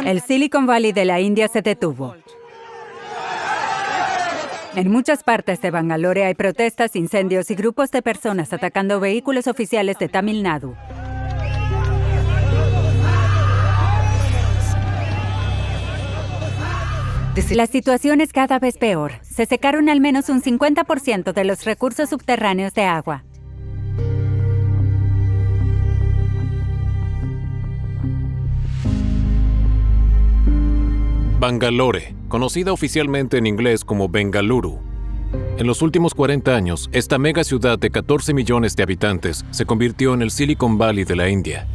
El Silicon Valley de la India se detuvo. En muchas partes de Bangalore hay protestas, incendios y grupos de personas atacando vehículos oficiales de Tamil Nadu. La situación es cada vez peor. Se secaron al menos un 50% de los recursos subterráneos de agua. Bangalore, conocida oficialmente en inglés como Bengaluru. En los últimos 40 años, esta mega ciudad de 14 millones de habitantes se convirtió en el Silicon Valley de la India.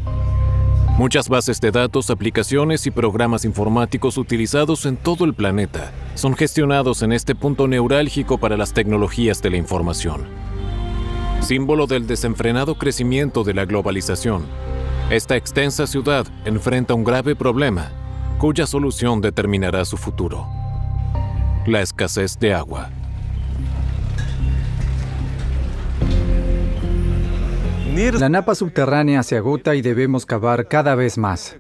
Muchas bases de datos, aplicaciones y programas informáticos utilizados en todo el planeta son gestionados en este punto neurálgico para las tecnologías de la información. Símbolo del desenfrenado crecimiento de la globalización, esta extensa ciudad enfrenta un grave problema, cuya solución determinará su futuro: la escasez de agua. La napa subterránea se agota y debemos cavar cada vez más.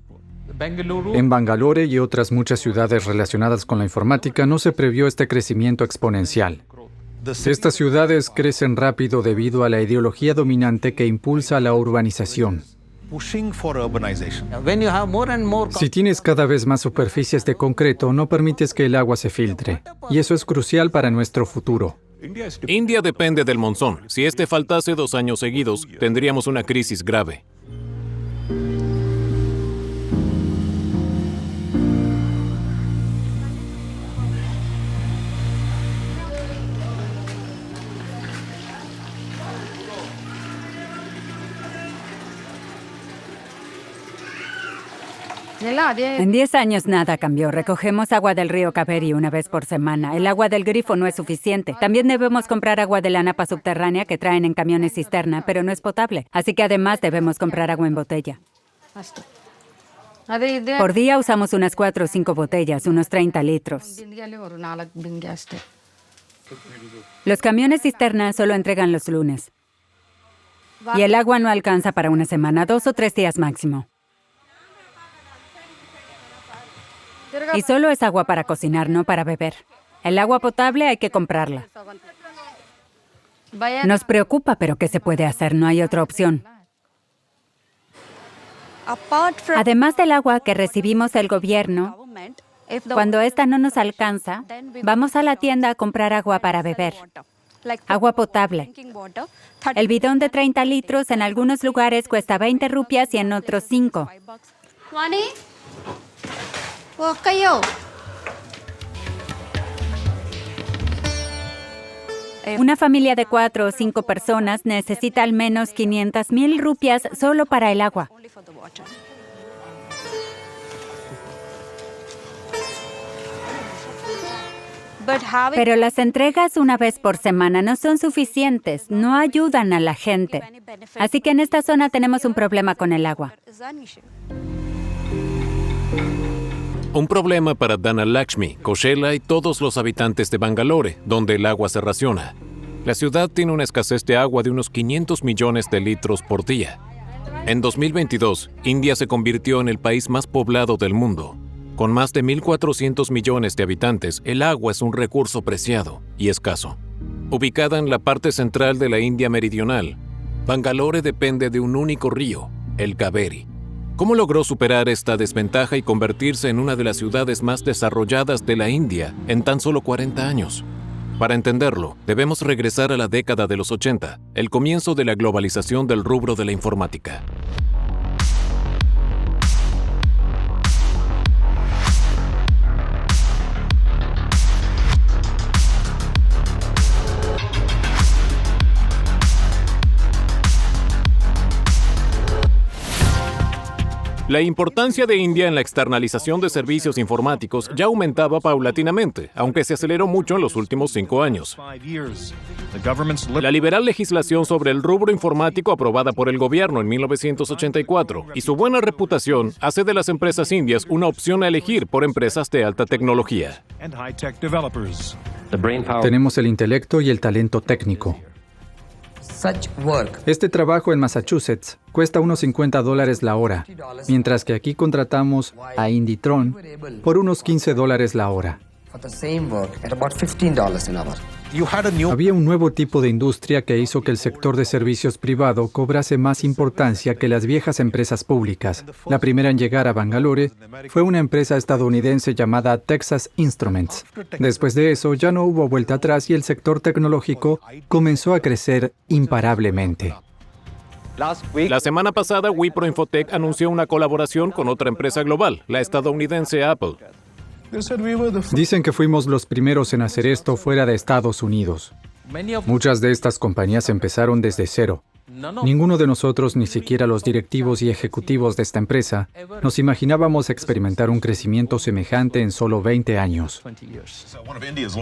En Bangalore y otras muchas ciudades relacionadas con la informática no se previó este crecimiento exponencial. Estas ciudades crecen rápido debido a la ideología dominante que impulsa la urbanización. Si tienes cada vez más superficies de concreto, no permites que el agua se filtre. Y eso es crucial para nuestro futuro. India depende del monzón. Si este faltase 2 años seguidos, tendríamos una crisis grave. En 10 años nada cambió. Recogemos agua del río Kaveri una vez por semana. El agua del grifo no es suficiente. También debemos comprar agua de la napa subterránea que traen en camiones cisterna, pero no es potable. Así que además debemos comprar agua en botella. Por día usamos unas 4 o 5 botellas, unos 30 litros. Los camiones cisterna solo entregan los lunes. Y el agua no alcanza para una semana, 2 o 3 días máximo. Y solo es agua para cocinar, no para beber. El agua potable hay que comprarla. Nos preocupa, pero ¿qué se puede hacer? No hay otra opción. Además del agua que recibimos del gobierno, cuando esta no nos alcanza, vamos a la tienda a comprar agua para beber. Agua potable. El bidón de 30 litros en algunos lugares cuesta 20 rupias y en otros 5. Una familia de 4 o 5 personas necesita al menos 500,000 rupias solo para el agua. Pero las entregas una vez por semana no son suficientes, no ayudan a la gente. Así que en esta zona tenemos un problema con el agua. Un problema para Dhanalakshmi, Koshela y todos los habitantes de Bangalore, donde el agua se raciona. La ciudad tiene una escasez de agua de unos 500 millones de litros por día. En 2022, India se convirtió en el país más poblado del mundo. Con más de 1.400 millones de habitantes, el agua es un recurso preciado y escaso. Ubicada en la parte central de la India meridional, Bangalore depende de un único río, el Kaveri. ¿Cómo logró superar esta desventaja y convertirse en una de las ciudades más desarrolladas de la India en tan solo 40 años? Para entenderlo, debemos regresar a la década de los 80, el comienzo de la globalización del rubro de la informática. La importancia de India en la externalización de servicios informáticos ya aumentaba paulatinamente, aunque se aceleró mucho en los últimos 5 años. La liberal legislación sobre el rubro informático aprobada por el gobierno en 1984 y su buena reputación hace de las empresas indias una opción a elegir por empresas de alta tecnología. Tenemos el intelecto y el talento técnico. Este trabajo en Massachusetts cuesta unos $50 la hora, mientras que aquí contratamos a Inditron por unos $15 la hora. Había un nuevo tipo de industria que hizo que el sector de servicios privado cobrase más importancia que las viejas empresas públicas. La primera en llegar a Bangalore fue una empresa estadounidense llamada Texas Instruments. Después de eso, ya no hubo vuelta atrás y el sector tecnológico comenzó a crecer imparablemente. La semana pasada, Wipro Infotech anunció una colaboración con otra empresa global, la estadounidense Apple. Dicen que fuimos los primeros en hacer esto fuera de Estados Unidos. Muchas de estas compañías empezaron desde cero. Ninguno de nosotros, ni siquiera los directivos y ejecutivos de esta empresa, nos imaginábamos experimentar un crecimiento semejante en solo 20 años.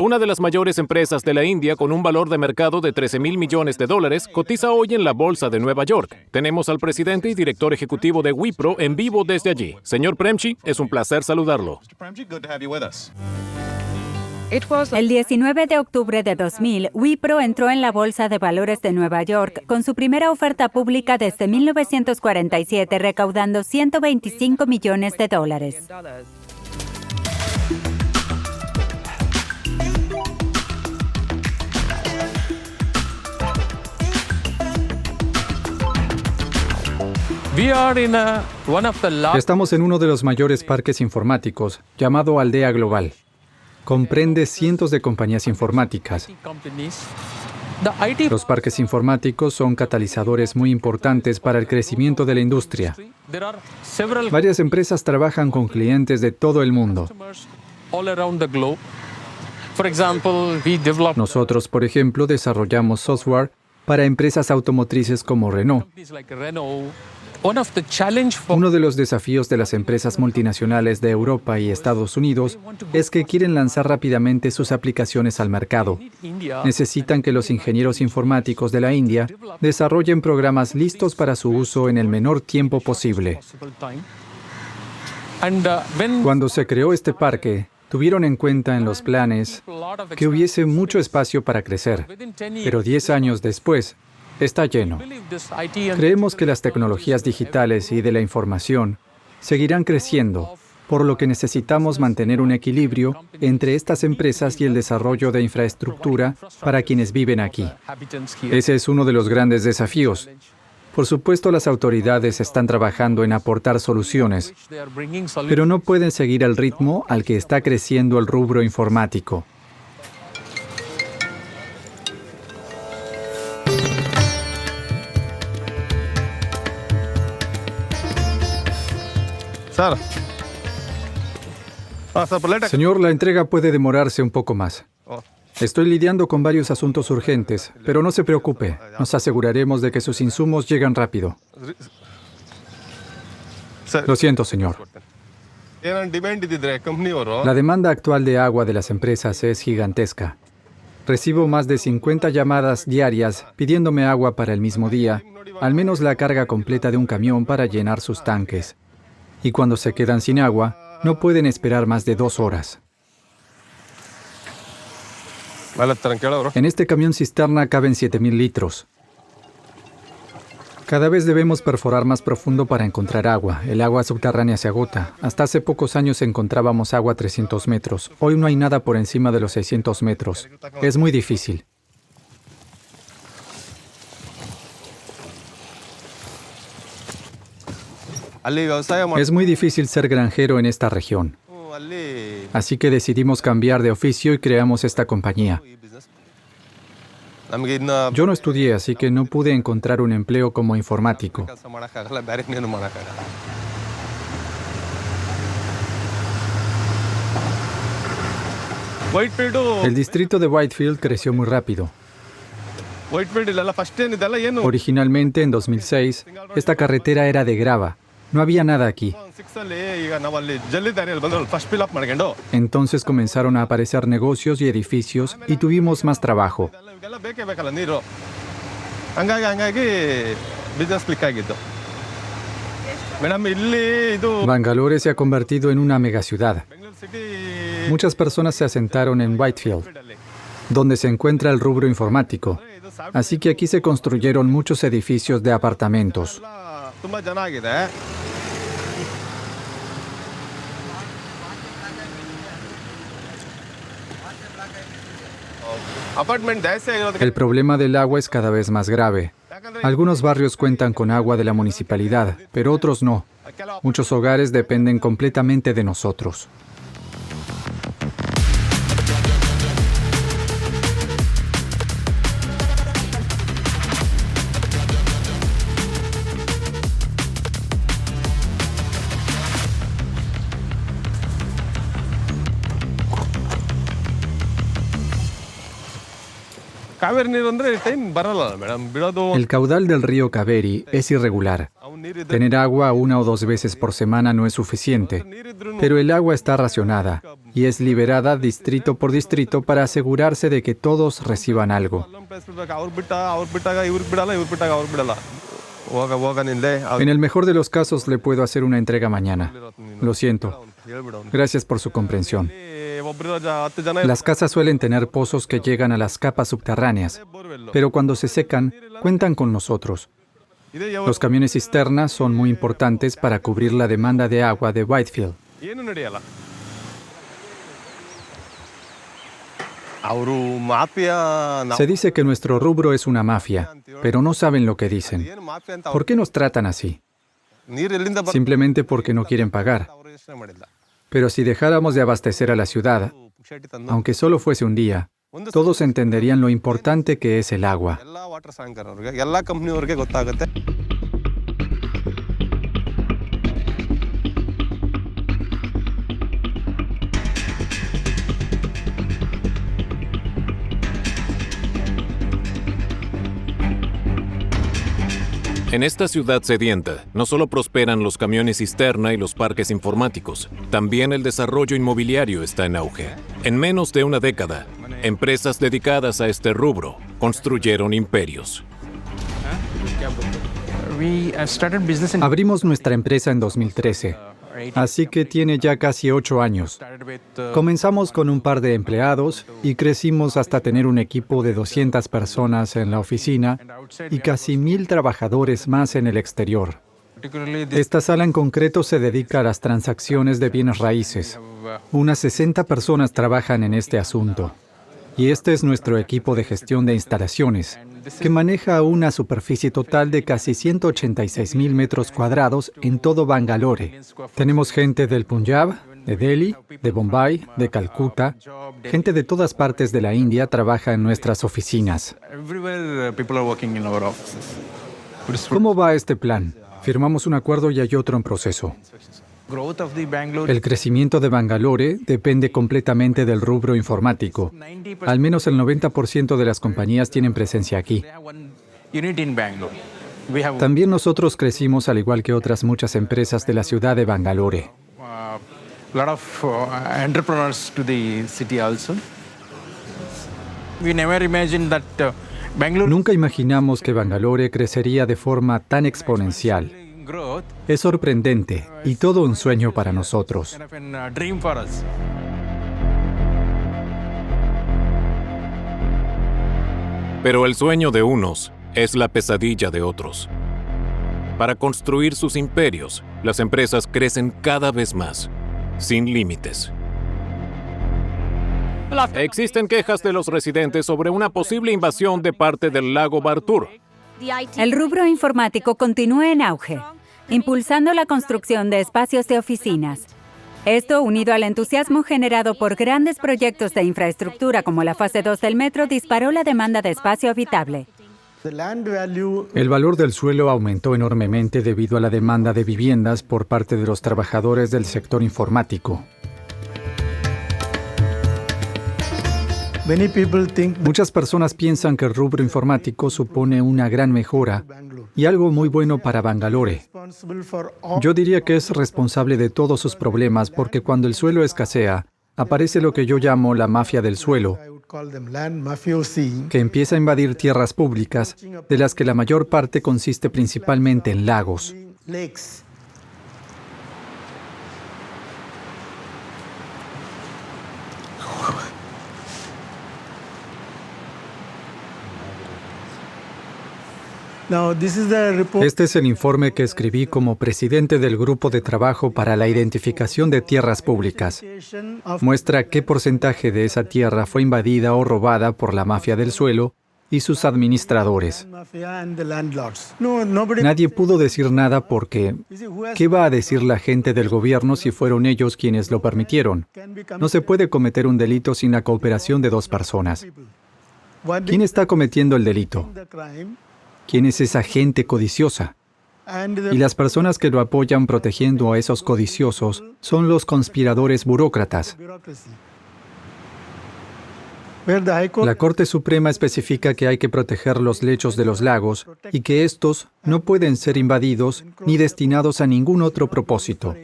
Una de las mayores empresas de la India, con un valor de mercado de $13,000 millones, cotiza hoy en la Bolsa de Nueva York. Tenemos al presidente y director ejecutivo de Wipro en vivo desde allí. Señor Premji, es un placer saludarlo. El 19 de octubre de 2000, Wipro entró en la Bolsa de Valores de Nueva York con su primera oferta pública desde 1947, recaudando $125 millones. Estamos en uno de los mayores parques informáticos, llamado Aldea Global. Comprende cientos de compañías informáticas. Los parques informáticos son catalizadores muy importantes para el crecimiento de la industria. Varias empresas trabajan con clientes de todo el mundo. Nosotros, por ejemplo, desarrollamos software para empresas automotrices como Renault. Uno de los desafíos de las empresas multinacionales de Europa y Estados Unidos es que quieren lanzar rápidamente sus aplicaciones al mercado. Necesitan que los ingenieros informáticos de la India desarrollen programas listos para su uso en el menor tiempo posible. Cuando se creó este parque, tuvieron en cuenta en los planes que hubiese mucho espacio para crecer, pero 10 años después, está lleno. Creemos que las tecnologías digitales y de la información seguirán creciendo, por lo que necesitamos mantener un equilibrio entre estas empresas y el desarrollo de infraestructura para quienes viven aquí. Ese es uno de los grandes desafíos. Por supuesto, las autoridades están trabajando en aportar soluciones, pero no pueden seguir al ritmo al que está creciendo el rubro informático. Señor, la entrega puede demorarse un poco más. Estoy lidiando con varios asuntos urgentes, pero no se preocupe. Nos aseguraremos de que sus insumos llegan rápido. Lo siento, señor. La demanda actual de agua de las empresas es gigantesca. Recibo más de 50 llamadas diarias pidiéndome agua para el mismo día, al menos la carga completa de un camión para llenar sus tanques. Y cuando se quedan sin agua, no pueden esperar más de 2 horas. En este camión cisterna caben 7,000 litros. Cada vez debemos perforar más profundo para encontrar agua. El agua subterránea se agota. Hasta hace pocos años encontrábamos agua a 300 metros. Hoy no hay nada por encima de los 600 metros. Es muy difícil. Es muy difícil ser granjero en esta región. Así que decidimos cambiar de oficio y creamos esta compañía. Yo no estudié, así que no pude encontrar un empleo como informático. El distrito de Whitefield creció muy rápido. Originalmente, en 2006, esta carretera era de grava. No había nada aquí. Entonces comenzaron a aparecer negocios y edificios y tuvimos más trabajo. Bangalore se ha convertido en una megaciudad. Muchas personas se asentaron en Whitefield, donde se encuentra el rubro informático. Así que aquí se construyeron muchos edificios de apartamentos. El problema del agua es cada vez más grave. Algunos barrios cuentan con agua de la municipalidad, pero otros no. Muchos hogares dependen completamente de nosotros. El caudal del río Kaveri es irregular. Tener agua 1 o 2 veces por semana no es suficiente, pero el agua está racionada y es liberada distrito por distrito para asegurarse de que todos reciban algo. En el mejor de los casos le puedo hacer una entrega mañana. Lo siento. Gracias por su comprensión. Las casas suelen tener pozos que llegan a las capas subterráneas, pero cuando se secan, cuentan con nosotros. Los camiones cisterna son muy importantes para cubrir la demanda de agua de Whitefield. Se dice que nuestro rubro es una mafia, pero no saben lo que dicen. ¿Por qué nos tratan así? Simplemente porque no quieren pagar. Pero si dejáramos de abastecer a la ciudad, aunque solo fuese un día, todos entenderían lo importante que es el agua. En esta ciudad sedienta, no solo prosperan los camiones cisterna y los parques informáticos, también el desarrollo inmobiliario está en auge. En menos de una década, empresas dedicadas a este rubro construyeron imperios. Abrimos nuestra empresa en 2013, así que tiene ya casi 8 años. Comenzamos con un par de empleados y crecimos hasta tener un equipo de 200 personas en la oficina y casi 1,000 trabajadores más en el exterior. Esta sala en concreto se dedica a las transacciones de bienes raíces. Unas 60 personas trabajan en este asunto. Y este es nuestro equipo de gestión de instalaciones, que maneja una superficie total de casi 186,000 metros cuadrados en todo Bangalore. Tenemos gente del Punjab, de Delhi, de Bombay, de Calcuta. Gente de todas partes de la India trabaja en nuestras oficinas. ¿Cómo va este plan? Firmamos un acuerdo y hay otro en proceso. El crecimiento de Bangalore depende completamente del rubro informático. Al menos el 90% de las compañías tienen presencia aquí. También nosotros crecimos al igual que otras muchas empresas de la ciudad de Bangalore. Nunca imaginamos que Bangalore crecería de forma tan exponencial. Es sorprendente y todo un sueño para nosotros. Pero el sueño de unos es la pesadilla de otros. Para construir sus imperios, las empresas crecen cada vez más, sin límites. Existen quejas de los residentes sobre una posible invasión de parte del lago Bartur. El rubro informático continúa en auge, impulsando la construcción de espacios de oficinas. Esto, unido al entusiasmo generado por grandes proyectos de infraestructura como la fase 2 del metro, disparó la demanda de espacio habitable. El valor del suelo aumentó enormemente debido a la demanda de viviendas por parte de los trabajadores del sector informático. Muchas personas piensan que el rubro informático supone una gran mejora y algo muy bueno para Bangalore. Yo diría que es responsable de todos sus problemas porque cuando el suelo escasea, aparece lo que yo llamo la mafia del suelo, que empieza a invadir tierras públicas, de las que la mayor parte consiste principalmente en lagos. Este es el informe que escribí como presidente del Grupo de Trabajo para la Identificación de Tierras Públicas. Muestra qué porcentaje de esa tierra fue invadida o robada por la mafia del suelo y sus administradores. Nadie pudo decir nada porque, ¿qué va a decir la gente del gobierno si fueron ellos quienes lo permitieron? No se puede cometer un delito sin la cooperación de dos personas. ¿Quién está cometiendo el delito? ¿Quién es esa gente codiciosa? Y las personas que lo apoyan protegiendo a esos codiciosos son los conspiradores burócratas. La Corte Suprema especifica que hay que proteger los lechos de los lagos y que estos no pueden ser invadidos ni destinados a ningún otro propósito.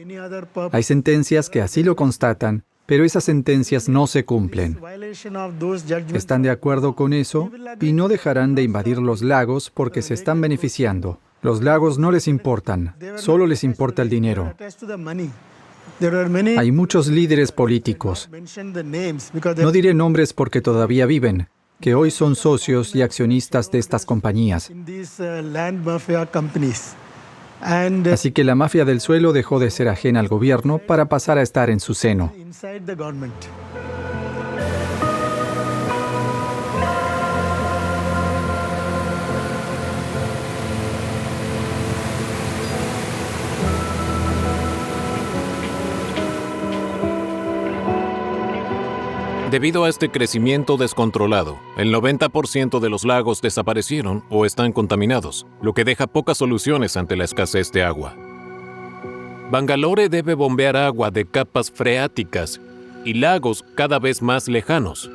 Hay sentencias que así lo constatan, pero esas sentencias no se cumplen. Están de acuerdo con eso y no dejarán de invadir los lagos porque se están beneficiando. Los lagos no les importan, solo les importa el dinero. Hay muchos líderes políticos. No diré nombres porque todavía viven, que hoy son socios y accionistas de estas compañías. Así que la mafia del suelo dejó de ser ajena al gobierno para pasar a estar en su seno. Debido a este crecimiento descontrolado, el 90% de los lagos desaparecieron o están contaminados, lo que deja pocas soluciones ante la escasez de agua. Bangalore debe bombear agua de capas freáticas y lagos cada vez más lejanos,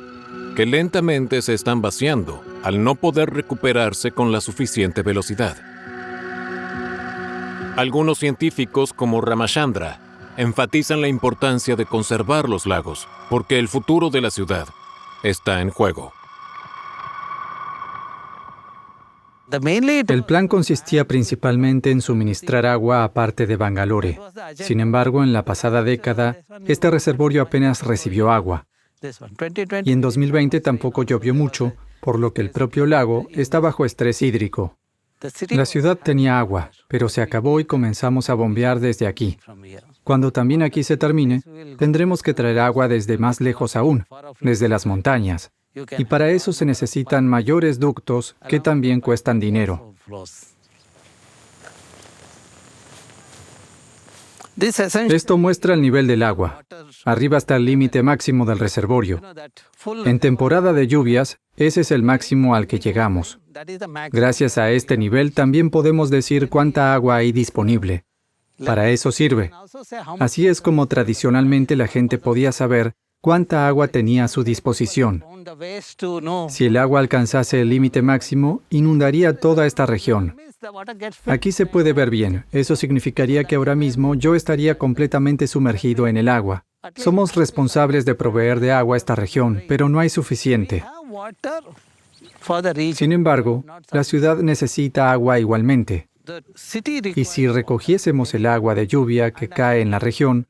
que lentamente se están vaciando al no poder recuperarse con la suficiente velocidad. Algunos científicos, como Ramachandra, enfatizan la importancia de conservar los lagos, porque el futuro de la ciudad está en juego. El plan consistía principalmente en suministrar agua a parte de Bangalore. Sin embargo, en la pasada década, este reservorio apenas recibió agua. Y en 2020 tampoco llovió mucho, por lo que el propio lago está bajo estrés hídrico. La ciudad tenía agua, pero se acabó y comenzamos a bombear desde aquí. Cuando también aquí se termine, tendremos que traer agua desde más lejos aún, desde las montañas. Y para eso se necesitan mayores ductos que también cuestan dinero. Esto muestra el nivel del agua. Arriba está el límite máximo del reservorio. En temporada de lluvias, ese es el máximo al que llegamos. Gracias a este nivel también podemos decir cuánta agua hay disponible. Para eso sirve. Así es como tradicionalmente la gente podía saber cuánta agua tenía a su disposición. Si el agua alcanzase el límite máximo, inundaría toda esta región. Aquí se puede ver bien. Eso significaría que ahora mismo yo estaría completamente sumergido en el agua. Somos responsables de proveer de agua a esta región, pero no hay suficiente. Sin embargo, la ciudad necesita agua igualmente. Y si recogiésemos el agua de lluvia que cae en la región,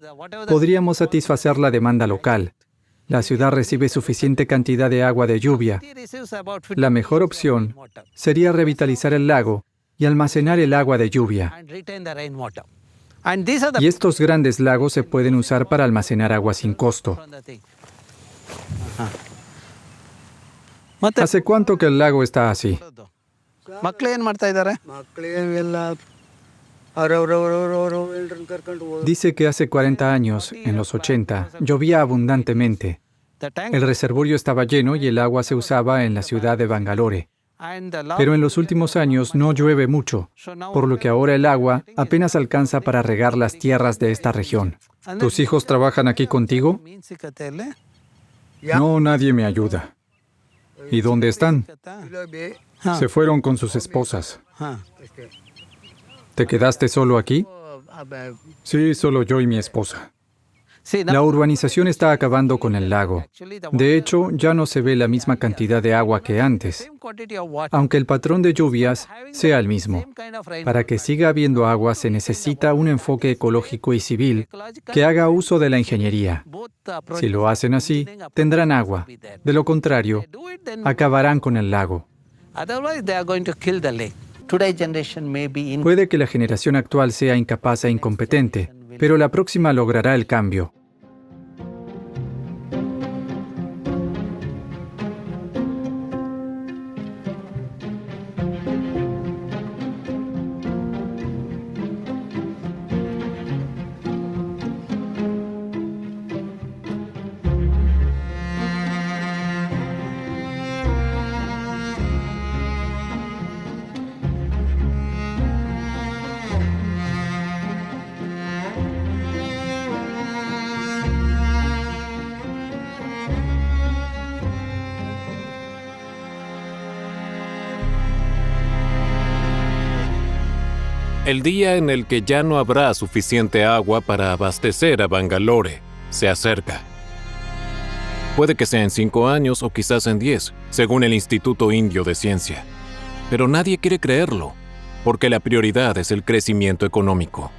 podríamos satisfacer la demanda local. La ciudad recibe suficiente cantidad de agua de lluvia. La mejor opción sería revitalizar el lago y almacenar el agua de lluvia. Y estos grandes lagos se pueden usar para almacenar agua sin costo. ¿Hace cuánto que el lago está así? Dice que hace 40 años, en los 80, llovía abundantemente. El reservorio estaba lleno y el agua se usaba en la ciudad de Bangalore. Pero en los últimos años no llueve mucho, por lo que ahora el agua apenas alcanza para regar las tierras de esta región. ¿Tus hijos trabajan aquí contigo? No, nadie me ayuda. ¿Y dónde están? Se fueron con sus esposas. ¿Te quedaste solo aquí? Sí, solo yo y mi esposa. La urbanización está acabando con el lago. De hecho, ya no se ve la misma cantidad de agua que antes, aunque el patrón de lluvias sea el mismo. Para que siga habiendo agua se necesita un enfoque ecológico y civil que haga uso de la ingeniería. Si lo hacen así, tendrán agua. De lo contrario, acabarán con el lago. Puede que la generación actual sea incapaz e incompetente, pero la próxima logrará el cambio. El día en el que ya no habrá suficiente agua para abastecer a Bangalore se acerca. Puede que sea en 5 años o quizás en 10, según el Instituto Indio de Ciencia. Pero nadie quiere creerlo, porque la prioridad es el crecimiento económico.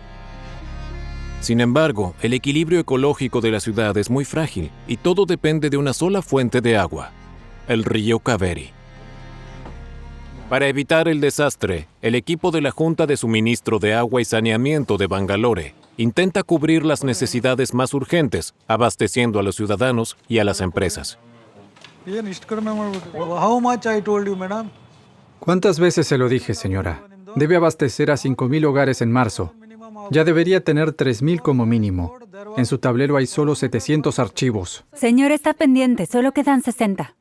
Sin embargo, el equilibrio ecológico de la ciudad es muy frágil y todo depende de una sola fuente de agua, el río Kaveri. Para evitar el desastre, el equipo de la Junta de Suministro de Agua y Saneamiento de Bangalore intenta cubrir las necesidades más urgentes, abasteciendo a los ciudadanos y a las empresas. ¿Cuántas veces se lo dije, señora? Debe abastecer a 5,000 hogares en marzo. Ya debería tener 3,000 como mínimo. En su tablero hay solo 700 archivos. Señor, está pendiente, solo quedan 60.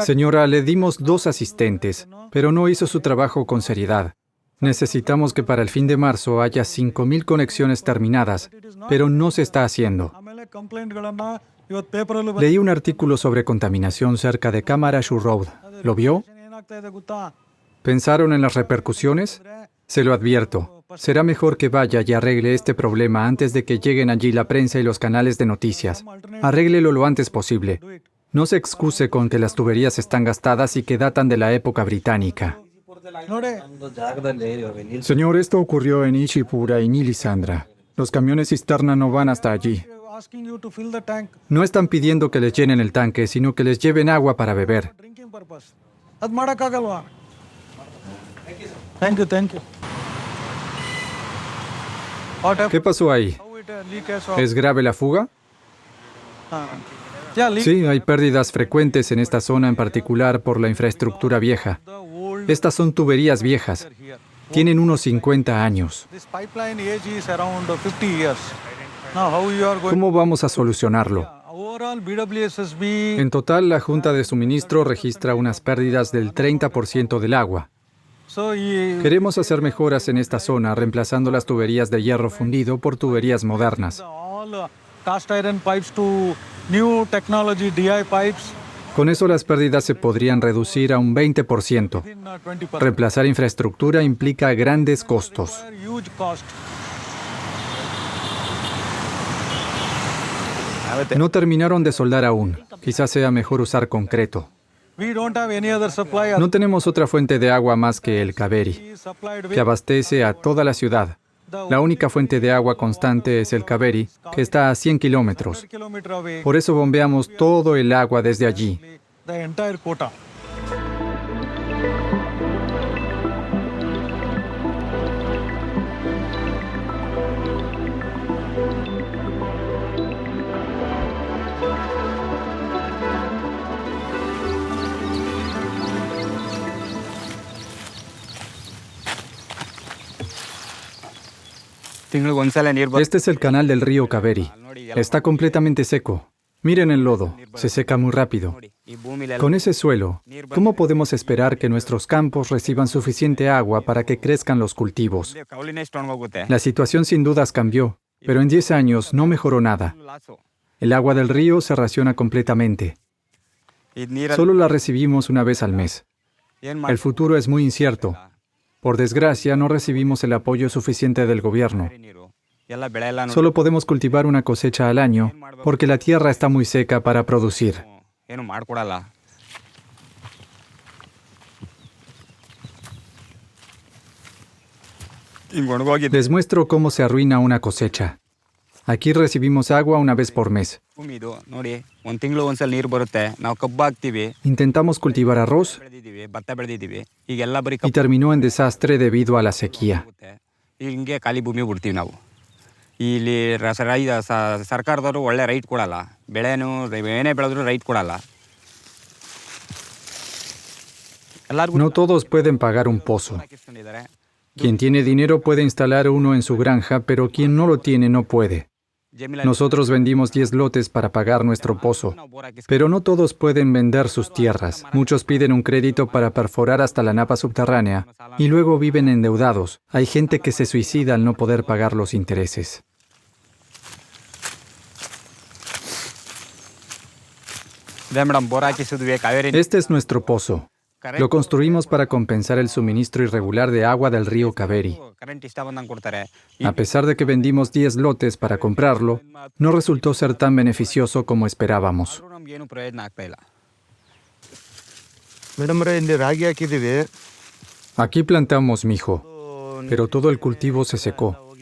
Señora, le dimos 2 asistentes, pero no hizo su trabajo con seriedad. Necesitamos que para el fin de marzo haya 5,000 conexiones terminadas, pero no se está haciendo. Leí un artículo sobre contaminación cerca de Kamarashu Road. ¿Lo vio? ¿Pensaron en las repercusiones? Se lo advierto. Será mejor que vaya y arregle este problema antes de que lleguen allí la prensa y los canales de noticias. Arréglelo lo antes posible. No se excuse con que las tuberías están gastadas y que datan de la época británica. Señor, esto ocurrió en Ishipura y Nilisandra. Los camiones cisterna no van hasta allí. No están pidiendo que les llenen el tanque, sino que les lleven agua para beber. ¿Qué pasó ahí? ¿Es grave la fuga? Sí, hay pérdidas frecuentes en esta zona en particular por la infraestructura vieja. Estas son tuberías viejas. Tienen unos 50 años. ¿Cómo vamos a solucionarlo? En total, la Junta de Suministro registra unas pérdidas del 30% del agua. Queremos hacer mejoras en esta zona, reemplazando las tuberías de hierro fundido por tuberías modernas. Con eso las pérdidas se podrían reducir a un 20%. Reemplazar infraestructura implica grandes costos. No terminaron de soldar aún. Quizás sea mejor usar concreto. No tenemos otra fuente de agua más que el Kaveri, que abastece a toda la ciudad. La única fuente de agua constante es el Kaveri, que está a 100 kilómetros. Por eso bombeamos todo el agua desde allí. Este es el canal del río Kaveri. Está completamente seco. Miren el lodo, se seca muy rápido. Con ese suelo, ¿cómo podemos esperar que nuestros campos reciban suficiente agua para que crezcan los cultivos? La situación sin dudas cambió, pero en 10 años no mejoró nada. El agua del río se raciona completamente. Solo la recibimos una vez al mes. El futuro es muy incierto. Por desgracia, no recibimos el apoyo suficiente del gobierno. Solo podemos cultivar una cosecha al año porque la tierra está muy seca para producir. Les muestro cómo se arruina una cosecha. Aquí recibimos agua una vez por mes. Intentamos cultivar arroz y terminó en desastre debido a la sequía. No todos pueden pagar un pozo. Quien tiene dinero puede instalar uno en su granja, pero quien no lo tiene no puede. Nosotros vendimos 10 lotes para pagar nuestro pozo, pero no todos pueden vender sus tierras. Muchos piden un crédito para perforar hasta la napa subterránea y luego viven endeudados. Hay gente que se suicida al no poder pagar los intereses. Este es nuestro pozo. Lo construimos para compensar el suministro irregular de agua del río Kaveri. A pesar de que vendimos 10 lotes para comprarlo, no resultó ser tan beneficioso como esperábamos. Aquí plantamos mijo, pero todo el cultivo se secó.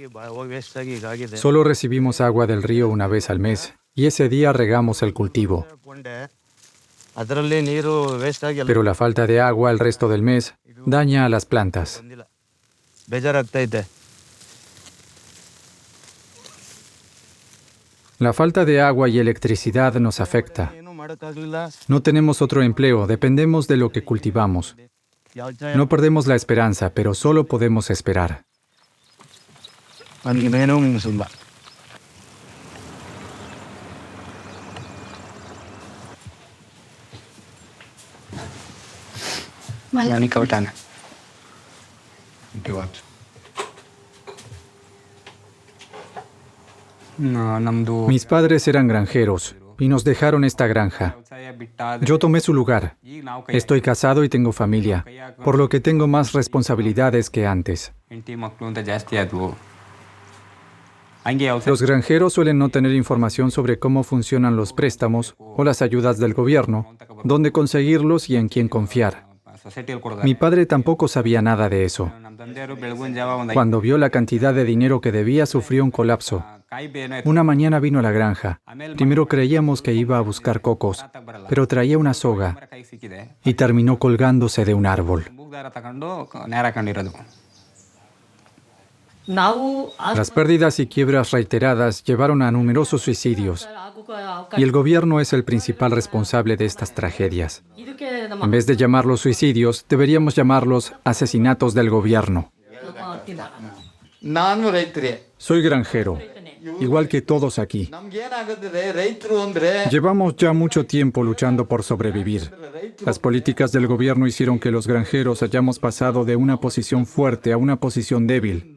Solo recibimos agua del río una vez al mes, y ese día regamos el cultivo. Pero la falta de agua el resto del mes daña a las plantas. La falta de agua y electricidad nos afecta. No tenemos otro empleo, dependemos de lo que cultivamos. No perdemos la esperanza, pero solo podemos esperar. Mis padres eran granjeros y nos dejaron esta granja. Yo tomé su lugar. Estoy casado y tengo familia, por lo que tengo más responsabilidades que antes. Los granjeros suelen no tener información sobre cómo funcionan los préstamos o las ayudas del gobierno, dónde conseguirlos y en quién confiar. Mi padre tampoco sabía nada de eso. Cuando vio la cantidad de dinero que debía, sufrió un colapso. Una mañana vino a la granja. Primero creíamos que iba a buscar cocos, pero traía una soga y terminó colgándose de un árbol. Las pérdidas y quiebras reiteradas llevaron a numerosos suicidios, y el gobierno es el principal responsable de estas tragedias. En vez de llamarlos suicidios, deberíamos llamarlos asesinatos del gobierno. Soy granjero, igual que todos aquí. Llevamos ya mucho tiempo luchando por sobrevivir. Las políticas del gobierno hicieron que los granjeros hayamos pasado de una posición fuerte a una posición débil.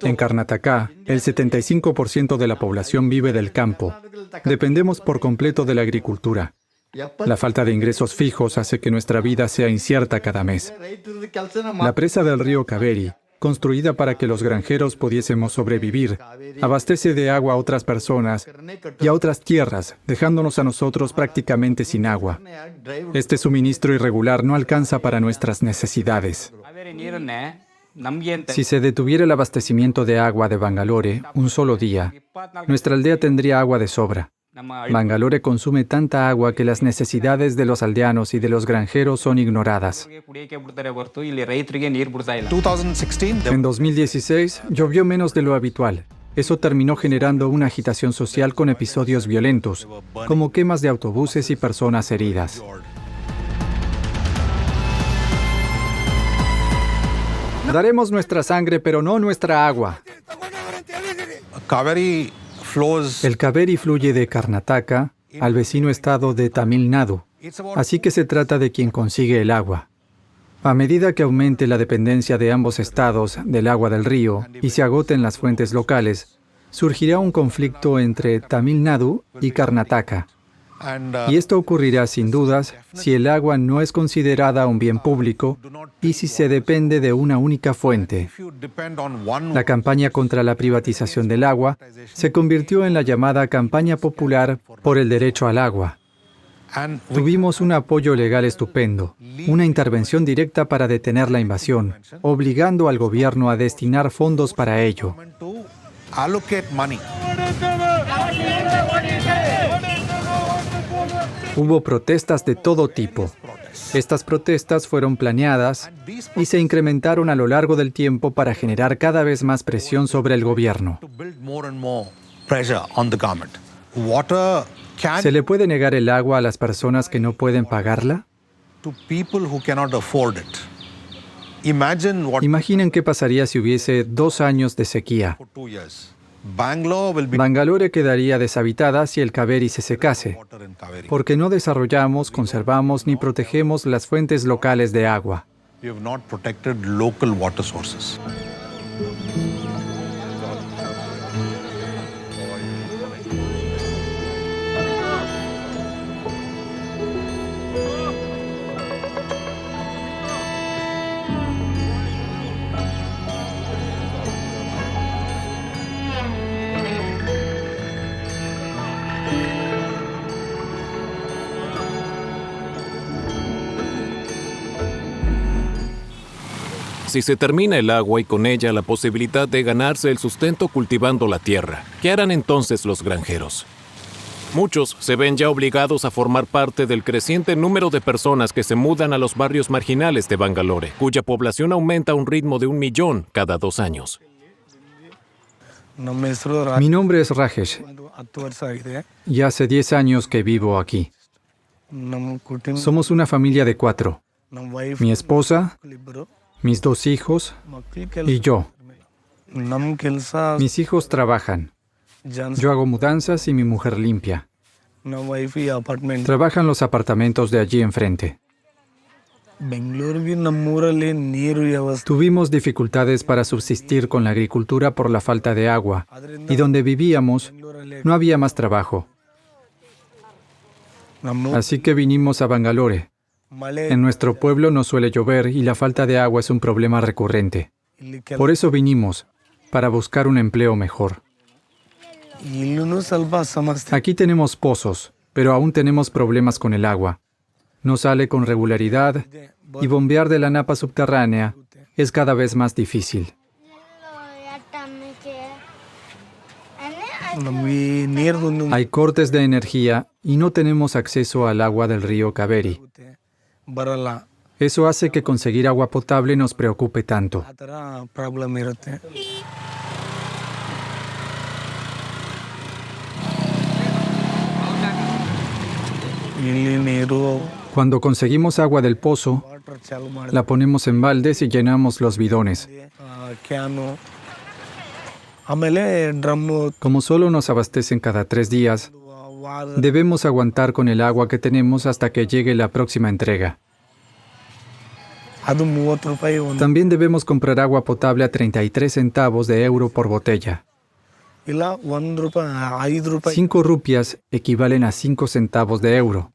En Karnataka, el 75% de la población vive del campo. Dependemos por completo de la agricultura. La falta de ingresos fijos hace que nuestra vida sea incierta cada mes. La presa del río Kaveri, construida para que los granjeros pudiésemos sobrevivir, abastece de agua a otras personas y a otras tierras, dejándonos a nosotros prácticamente sin agua. Este suministro irregular no alcanza para nuestras necesidades. Si se detuviera el abastecimiento de agua de Bangalore un solo día, nuestra aldea tendría agua de sobra. Bangalore consume tanta agua que las necesidades de los aldeanos y de los granjeros son ignoradas. En 2016, llovió menos de lo habitual. Eso terminó generando una agitación social con episodios violentos, como quemas de autobuses y personas heridas. Daremos nuestra sangre, pero no nuestra agua. El Kaveri fluye de Karnataka al vecino estado de Tamil Nadu, así que se trata de quien consigue el agua. A medida que aumente la dependencia de ambos estados del agua del río y se agoten las fuentes locales, surgirá un conflicto entre Tamil Nadu y Karnataka. Y esto ocurrirá sin dudas si el agua no es considerada un bien público y si se depende de una única fuente. La campaña contra la privatización del agua se convirtió en la llamada campaña popular por el derecho al agua. Tuvimos un apoyo legal estupendo, una intervención directa para detener la invasión, obligando al gobierno a destinar fondos para ello. allocate money. Hubo protestas de todo tipo. Estas protestas fueron planeadas y se incrementaron a lo largo del tiempo para generar cada vez más presión sobre el gobierno. To build more and more pressure on the government. Water can ¿Se le puede negar el agua a las personas que no pueden pagarla? to people who cannot afford it. Imagine what Imaginen qué pasaría si hubiese 2 años de sequía. for 2 years. Bangalore will be Bangalore quedaría deshabitada si el Kaveri se secase, water in Kaveri. porque no desarrollamos, conservamos ni protegemos las fuentes locales de agua. We have not protected local water sources. Si se termina el agua y con ella la posibilidad de ganarse el sustento cultivando la tierra, ¿qué harán entonces los granjeros? Muchos se ven ya obligados a formar parte del creciente número de personas que se mudan a los barrios marginales de Bangalore, cuya población aumenta a un ritmo de 1 millón cada 2 años. Mi nombre es Rajesh y hace 10 años que vivo aquí. Somos una familia de 4. Mi esposa, mis 2 hijos y yo. Mis hijos trabajan. Yo hago mudanzas y mi mujer limpia. Trabajan los apartamentos de allí enfrente. Tuvimos dificultades para subsistir con la agricultura por la falta de agua, y donde vivíamos no había más trabajo. Así que vinimos a Bangalore. En nuestro pueblo no suele llover y la falta de agua es un problema recurrente. Por eso vinimos, para buscar un empleo mejor. Aquí tenemos pozos, pero aún tenemos problemas con el agua. No sale con regularidad y bombear de la napa subterránea es cada vez más difícil. Hay cortes de energía y no tenemos acceso al agua del río Kaveri. Eso hace que conseguir agua potable nos preocupe tanto. Cuando conseguimos agua del pozo, la ponemos en baldes y llenamos los bidones. Como solo nos abastecen cada 3 días, debemos aguantar con el agua que tenemos hasta que llegue la próxima entrega. También debemos comprar agua potable a 33 centavos de euro por botella. 5 rupias equivalen a 5 centavos de euro.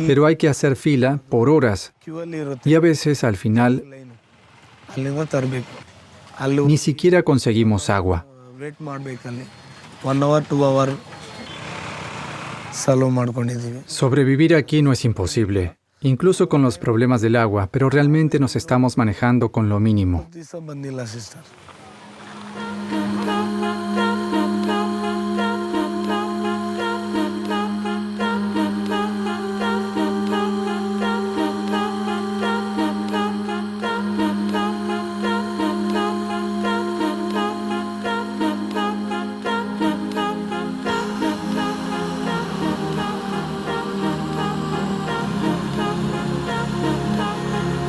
Pero hay que hacer fila por horas y a veces al final ni siquiera conseguimos agua. Sobrevivir aquí no es imposible, incluso con los problemas del agua, pero realmente nos estamos manejando con lo mínimo.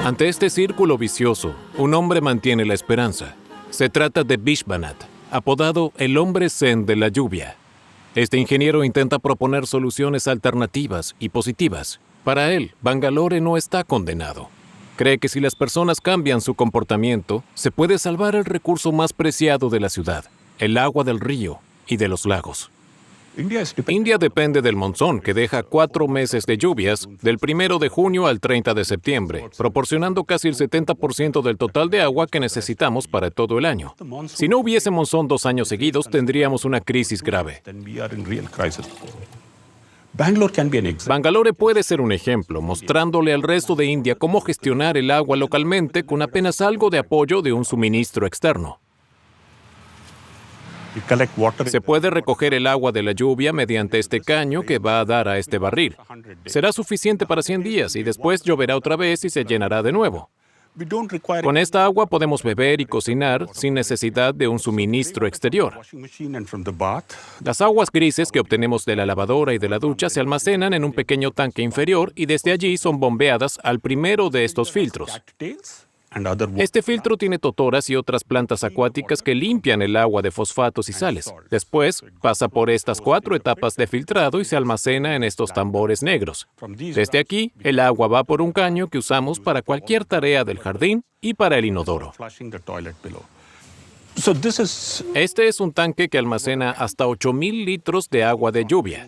Ante este círculo vicioso, un hombre mantiene la esperanza. Se trata de Vishwanath, apodado el hombre zen de la lluvia. Este ingeniero intenta proponer soluciones alternativas y positivas. Para él, Bangalore no está condenado. Cree que si las personas cambian su comportamiento, se puede salvar el recurso más preciado de la ciudad, el agua del río y de los lagos. India depende del monzón, que deja 4 meses de lluvias, del 1 de junio al 30 de septiembre, proporcionando casi el 70% del total de agua que necesitamos para todo el año. Si no hubiese monzón 2 años seguidos, tendríamos una crisis grave. Bangalore puede ser un ejemplo, mostrándole al resto de India cómo gestionar el agua localmente con apenas algo de apoyo de un suministro externo. Se puede recoger el agua de la lluvia mediante este caño que va a dar a este barril. Será suficiente para 100 días y después lloverá otra vez y se llenará de nuevo. Con esta agua podemos beber y cocinar sin necesidad de un suministro exterior. Las aguas grises que obtenemos de la lavadora y de la ducha se almacenan en un pequeño tanque inferior y desde allí son bombeadas al primero de estos filtros. Este filtro tiene totoras y otras plantas acuáticas que limpian el agua de fosfatos y sales. Después, pasa por estas 4 etapas de filtrado y se almacena en estos tambores negros. Desde aquí, el agua va por un caño que usamos para cualquier tarea del jardín y para el inodoro. Este es un tanque que almacena hasta 8,000 litros de agua de lluvia.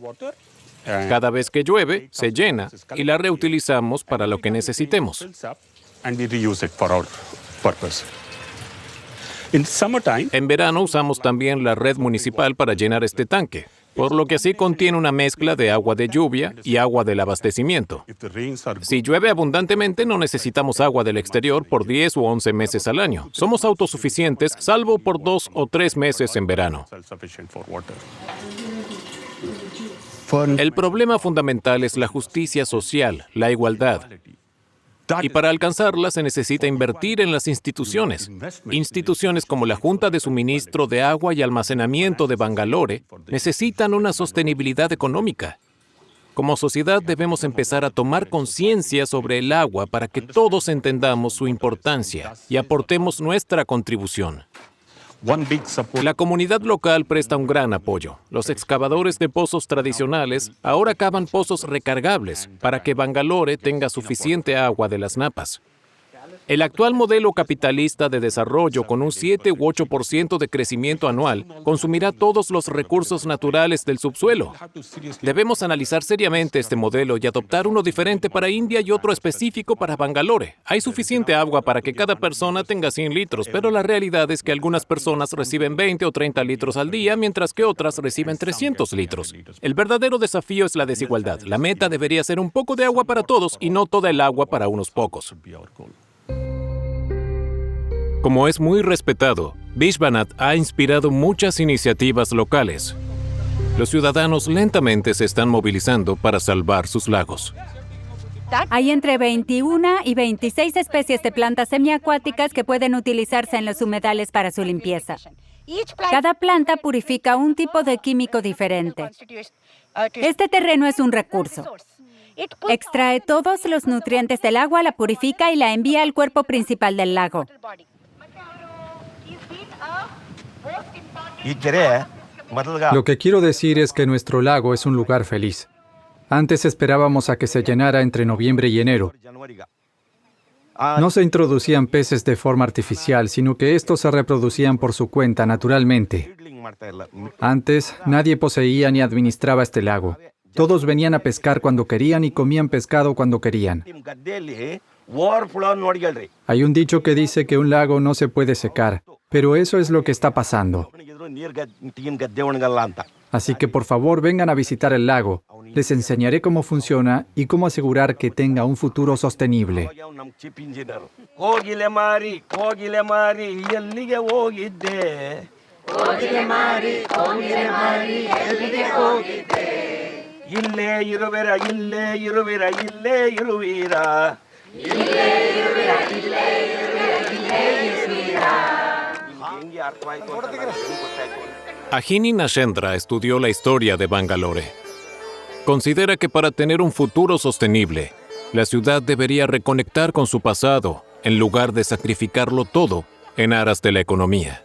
Cada vez que llueve, se llena y la reutilizamos para lo que necesitemos. En verano usamos también la red municipal para llenar este tanque, por lo que así contiene una mezcla de agua de lluvia y agua del abastecimiento. Si llueve abundantemente, no necesitamos agua del exterior por 10 u 11 meses al año. Somos autosuficientes, salvo por 2 o 3 meses en verano. El problema fundamental es la justicia social, la igualdad. Y para alcanzarla se necesita invertir en las instituciones. Instituciones como la Junta de Suministro de Agua y Almacenamiento de Bangalore necesitan una sostenibilidad económica. Como sociedad debemos empezar a tomar conciencia sobre el agua para que todos entendamos su importancia y aportemos nuestra contribución. La comunidad local presta un gran apoyo. Los excavadores de pozos tradicionales ahora cavan pozos recargables para que Bangalore tenga suficiente agua de las napas. El actual modelo capitalista de desarrollo con un 7 u 8% de crecimiento anual consumirá todos los recursos naturales del subsuelo. Debemos analizar seriamente este modelo y adoptar uno diferente para India y otro específico para Bangalore. Hay suficiente agua para que cada persona tenga 100 litros, pero la realidad es que algunas personas reciben 20 o 30 litros al día, mientras que otras reciben 300 litros. El verdadero desafío es la desigualdad. La meta debería ser un poco de agua para todos y no toda el agua para unos pocos. Como es muy respetado, Vishwanath ha inspirado muchas iniciativas locales. Los ciudadanos lentamente se están movilizando para salvar sus lagos. Hay entre 21 y 26 especies de plantas semiacuáticas que pueden utilizarse en los humedales para su limpieza. Cada planta purifica un tipo de químico diferente. Este terreno es un recurso. Extrae todos los nutrientes del agua, la purifica y la envía al cuerpo principal del lago. Lo que quiero decir es que nuestro lago es un lugar feliz. Antes esperábamos a que se llenara entre noviembre y enero. No se introducían peces de forma artificial, sino que estos se reproducían por su cuenta naturalmente. Antes, nadie poseía ni administraba este lago. Todos venían a pescar cuando querían y comían pescado cuando querían. Hay un dicho que dice que un lago no se puede secar, pero eso es lo que está pasando. Así que por favor vengan a visitar el lago. Les enseñaré cómo funciona y cómo asegurar que tenga un futuro sostenible. Ajini Nashendra estudió la historia de Bangalore. Considera que para tener un futuro sostenible, la ciudad debería reconectar con su pasado en lugar de sacrificarlo todo en aras de la economía.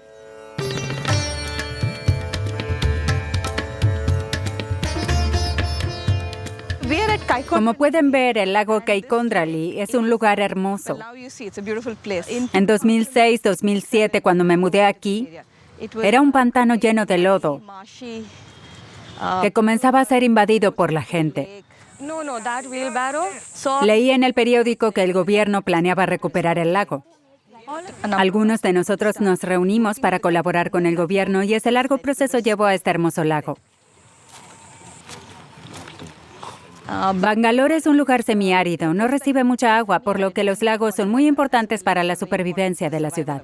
Como pueden ver, el lago Kaikondrali es un lugar hermoso. En 2006-2007, cuando me mudé aquí, era un pantano lleno de lodo que comenzaba a ser invadido por la gente. Leí en el periódico que el gobierno planeaba recuperar el lago. Algunos de nosotros nos reunimos para colaborar con el gobierno y ese largo proceso llevó a este hermoso lago. Bangalore es un lugar semiárido, no recibe mucha agua, por lo que los lagos son muy importantes para la supervivencia de la ciudad.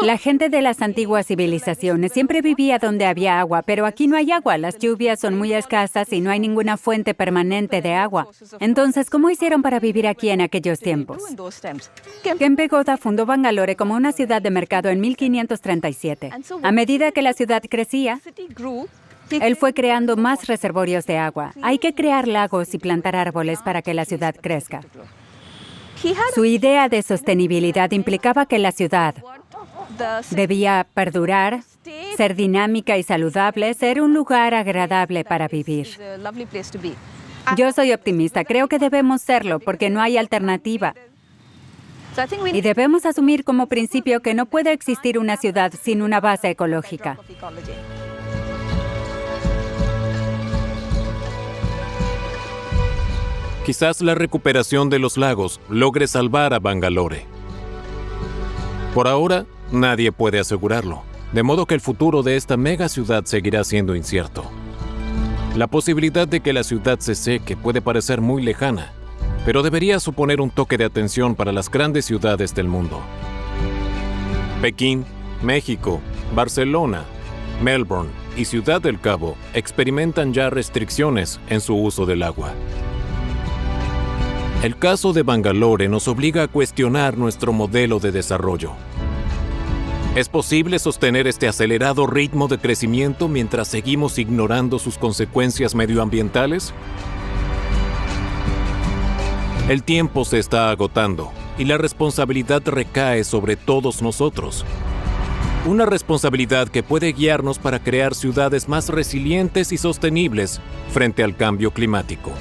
La gente de las antiguas civilizaciones siempre vivía donde había agua, pero aquí no hay agua, las lluvias son muy escasas y no hay ninguna fuente permanente de agua. Entonces, ¿cómo hicieron para vivir aquí en aquellos tiempos? Kempe Gowda fundó Bangalore como una ciudad de mercado en 1537. A medida que la ciudad crecía, él fue creando más reservorios de agua. Hay que crear lagos y plantar árboles para que la ciudad crezca. Su idea de sostenibilidad implicaba que la ciudad debía perdurar, ser dinámica y saludable, ser un lugar agradable para vivir. Yo soy optimista, creo que debemos serlo porque no hay alternativa. Y debemos asumir como principio que no puede existir una ciudad sin una base ecológica. Quizás la recuperación de los lagos logre salvar a Bangalore. Por ahora, nadie puede asegurarlo, de modo que el futuro de esta mega ciudad seguirá siendo incierto. La posibilidad de que la ciudad se seque puede parecer muy lejana, pero debería suponer un toque de atención para las grandes ciudades del mundo. Pekín, México, Barcelona, Melbourne y Ciudad del Cabo experimentan ya restricciones en su uso del agua. El caso de Bangalore nos obliga a cuestionar nuestro modelo de desarrollo. ¿Es posible sostener este acelerado ritmo de crecimiento mientras seguimos ignorando sus consecuencias medioambientales? El tiempo se está agotando y la responsabilidad recae sobre todos nosotros. Una responsabilidad que puede guiarnos para crear ciudades más resilientes y sostenibles frente al cambio climático.